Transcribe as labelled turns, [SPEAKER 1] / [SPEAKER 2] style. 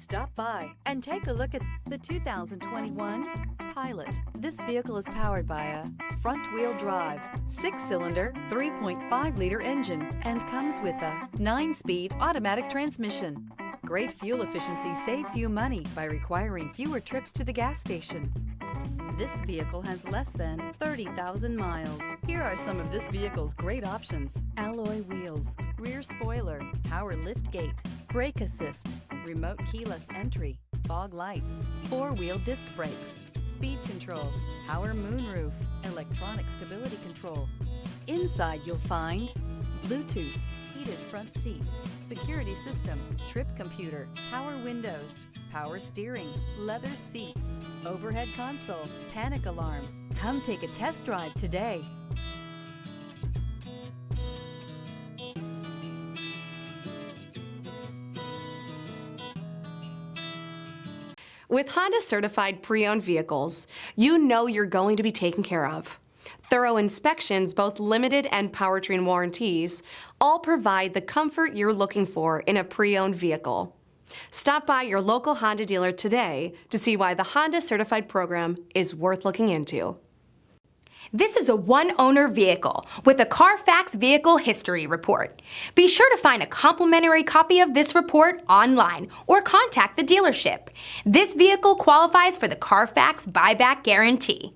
[SPEAKER 1] Stop by and take a look at the 2021 Pilot. This vehicle is powered by a front-wheel drive, 6-cylinder, 3.5-liter engine and comes with a 9-speed automatic transmission. Great fuel efficiency saves you money by requiring fewer trips to the gas station. This vehicle has less than 30,000 miles. Here are some of this vehicle's great options: alloy wheels, rear spoiler, power liftgate, brake assist, remote keyless entry, fog lights, 4-wheel disc brakes, speed control, power moonroof, electronic stability control. Inside you'll find Bluetooth, heated front seats, security system, trip computer, power windows, power steering, leather seats, overhead console, panic alarm. Come take a test drive today.
[SPEAKER 2] With Honda certified pre-owned vehicles, you know you're going to be taken care of. Thorough inspections, both limited and powertrain warranties, all provide the comfort you're looking for in a pre-owned vehicle. Stop by your local Honda dealer today to see why the Honda Certified program is worth looking into.
[SPEAKER 3] This is a one-owner vehicle with a Carfax Vehicle History Report. Be sure to find a complimentary copy of this report online or contact the dealership. This vehicle qualifies for the Carfax Buyback Guarantee.